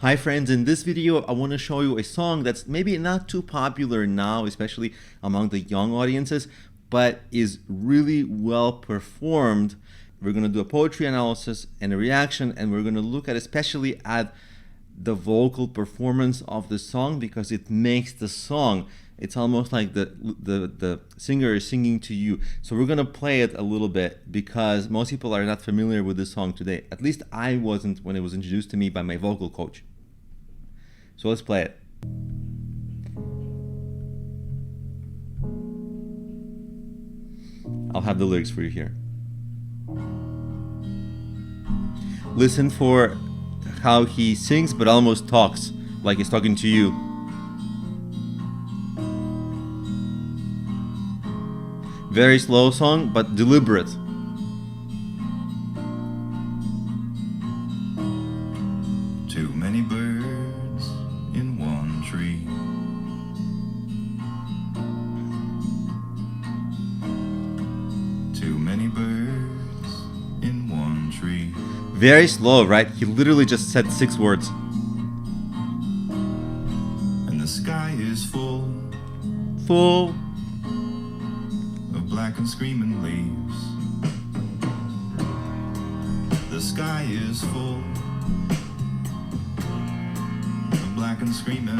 Hi friends, in this video I want to show you a song that's maybe not too popular now, especially among the young audiences, but is really well performed. We're going to do a poetry analysis and a reaction, and we're going to look at especially at the vocal performance of the song, because it makes the song, it's almost like the singer is singing to you. So we're going to play it a little bit because most people are not familiar with this song today. At least I wasn't when it was introduced to me by my vocal coach. So let's play it. I'll have the lyrics for you here. Listen for how he sings but almost talks like he's talking to you. Very slow song, but deliberate. Too many birds in one tree. Too many birds in one tree. Very slow, right? He literally just said 6 words. And the sky is full Full. of black and screaming leaves. The sky is full of black and screaming.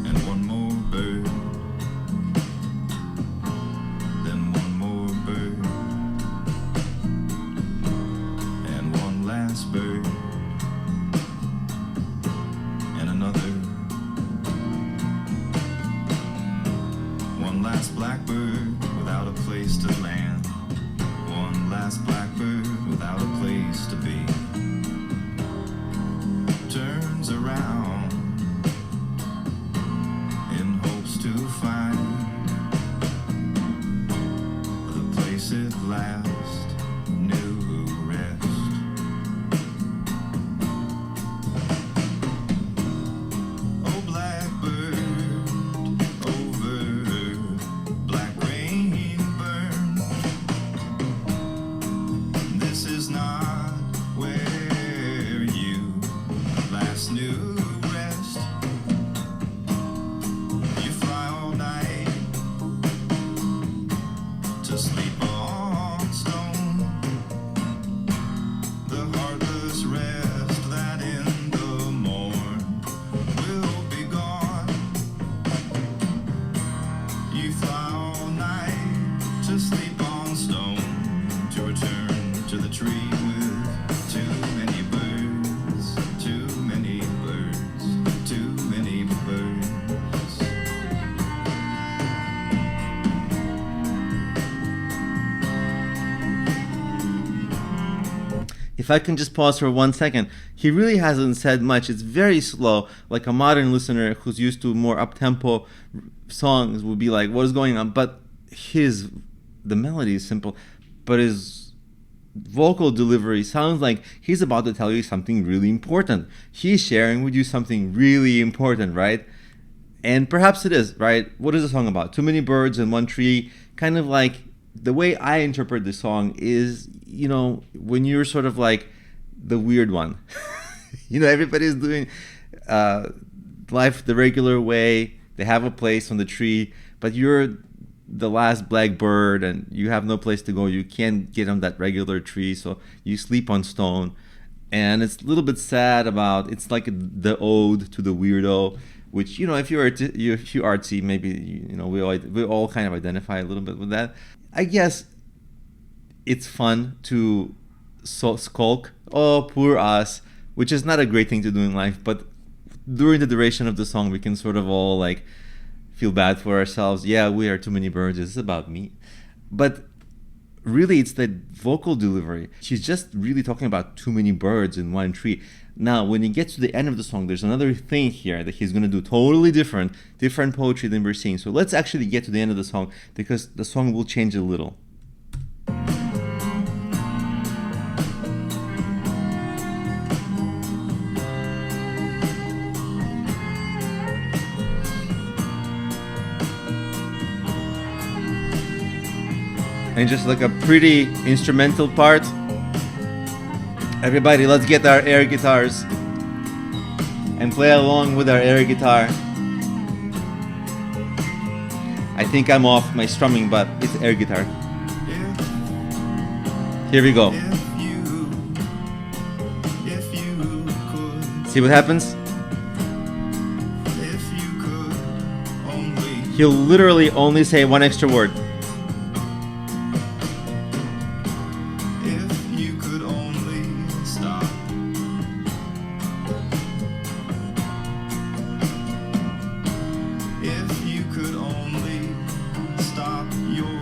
And one more bird, then one more bird, and one last bird, and another. One last blackbird without a place to land. One last blackbird without a place to be. Turns around in hopes to find the place at last knew rest. Oh, blackbird, over black rain burn. This is not where you last knew rest. You fly all night to sleep on stone. The heartless rest that in the morn will be gone. You fly all night to sleep on stone, to return to the tree with too many birds, too many birds, too many birds. If I can just pause for 1 second, he really hasn't said much. It's very slow, like a modern listener who's used to more up-tempo songs would be like, what is going on? But the melody is simple, but his vocal delivery sounds like he's about to tell you something really important. He's sharing with you something really important, right? And perhaps it is, right? What is the song about? Too many birds in one tree. Kind of like the way I interpret the song is, when you're sort of like the weird one. Everybody's doing life the regular way. They have a place on the tree, but you're the last black bird and you have no place to go. You can't get on that regular tree, so you sleep on stone. And it's a little bit sad it's like the ode to the weirdo, which, if you're artsy, maybe, we all kind of identify a little bit with that. I guess it's fun to skulk, oh, poor us, which is not a great thing to do in life, but during the duration of the song, we can sort of all like feel bad for ourselves. Yeah, we are too many birds. It's about me. But really, it's the vocal delivery. She's just really talking about too many birds in one tree. Now, when he gets to the end of the song, there's another thing here that he's going to do totally different poetry than we're seeing. So let's actually get to the end of the song, because the song will change a little. and just like a pretty instrumental part. Everybody, let's get our air guitars and play along with our air guitar. I think I'm off my strumming, but it's air guitar. Here we go. See what happens? He'll literally only say one extra word. If you could only stop. If you could only stop your.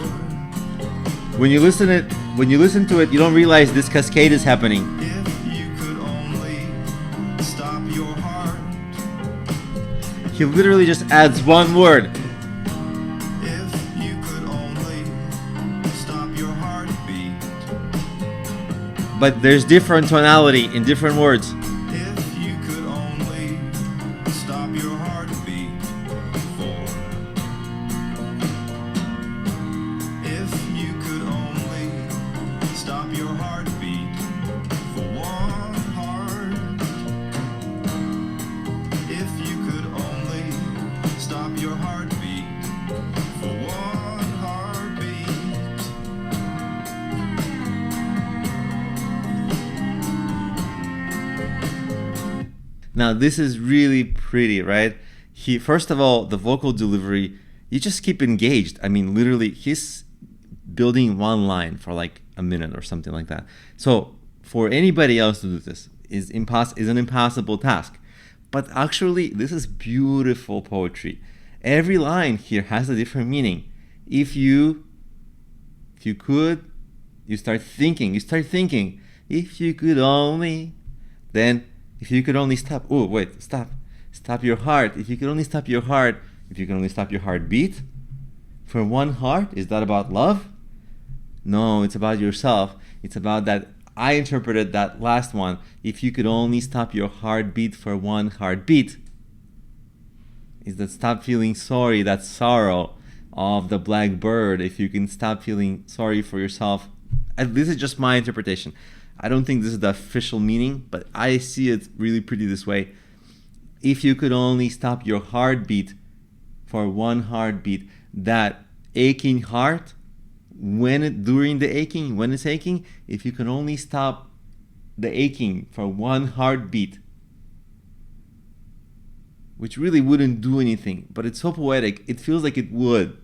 When you listen to it, you don't realize this cascade is happening. If you could only stop your heart. He literally just adds one word. If you could only stop your heartbeat. But there's different tonality in different words. If you could only stop your heartbeat for. If you could only stop your heartbeat for one heart. If you could only stop your heartbeat for one heartbeat. Now this is really pretty, right? He, first of all, the vocal delivery, you just keep engaged. I mean, literally, he's building one line for like a minute or something like that. So for anybody else to do this is an impossible task. But actually, this is beautiful poetry. Every line here has a different meaning. If you could, you start thinking. If you could only, then if you could only stop. Oh, wait, stop your heart. If you could only stop your heart. If you could only stop your heartbeat. For one heart, is that about love? No, it's about yourself. It's about that. I interpreted that last one. If you could only stop your heartbeat for one heartbeat. Is that stop feeling sorry, that sorrow of the black bird. If you can stop feeling sorry for yourself. And this is just my interpretation. I don't think this is the official meaning, but I see it really pretty this way. If you could only stop your heartbeat for one heartbeat, that aching heart, when it's aching, if you can only stop the aching for one heartbeat, which really wouldn't do anything, but it's so poetic, it feels like it would.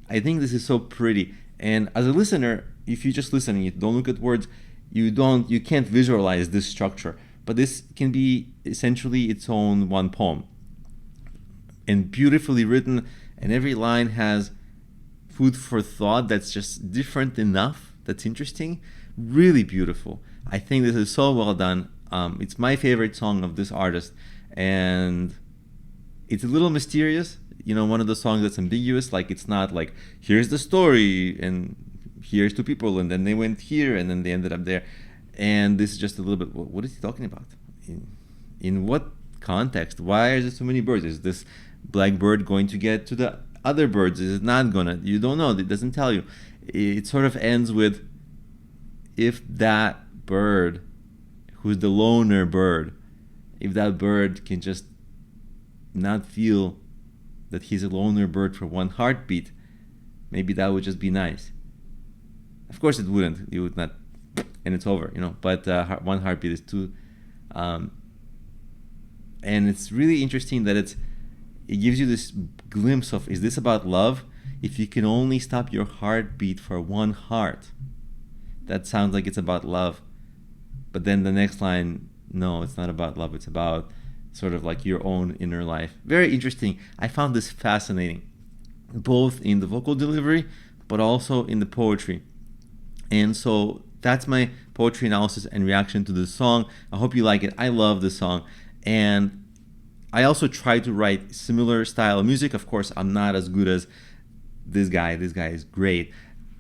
I think this is so pretty. And as a listener, if you just listen and you don't look at words, you can't visualize this structure. But this can be essentially its own one poem. And beautifully written, and every line has food for thought that's just different enough, that's interesting. Really beautiful. I think this is so well done. It's my favorite song of this artist. And it's a little mysterious. You know, one of the songs that's ambiguous, like it's not like, here's the story, and here's two people, and then they went here, and then they ended up there. And this is just a little bit, what is he talking about? In what context? Why are there so many birds? Is this black bird going to get to the other birds? Is it not gonna? You don't know. It doesn't tell you. It sort of ends with, if that bird, who's the loner bird, if that bird can just not feel that he's a loner bird for one heartbeat, maybe that would just be nice. Of course it wouldn't. You would not, and it's over, you know. But one heartbeat is too. And it's really interesting that it gives you this glimpse of, is this about love? If you can only stop your heartbeat for one heart, that sounds like it's about love. But then the next line, no, it's not about love. It's about sort of like your own inner life. Very interesting. I found this fascinating, both in the vocal delivery, but also in the poetry. And so that's my poetry analysis and reaction to this song. I hope you like it. I love this song. And I also try to write similar style of music. Of course, I'm not as good as this guy. This guy is great.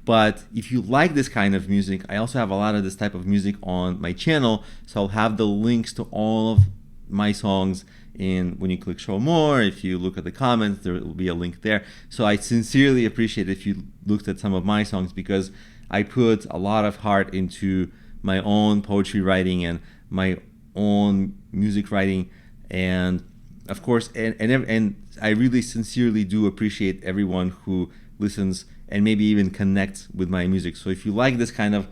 But if you like this kind of music, I also have a lot of this type of music on my channel. So I'll have the links to all of my songs when you click show more. If you look at the comments, there will be a link there. So I sincerely appreciate if you looked at some of my songs, because I put a lot of heart into my own poetry writing and my own music writing. And of course, and I really sincerely do appreciate everyone who listens and maybe even connects with my music. So if you like this kind of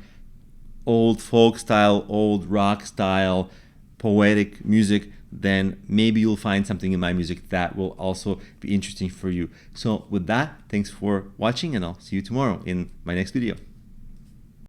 old folk style, old rock style, poetic music, then maybe you'll find something in my music that will also be interesting for you. So with that, thanks for watching, and I'll see you tomorrow in my next video.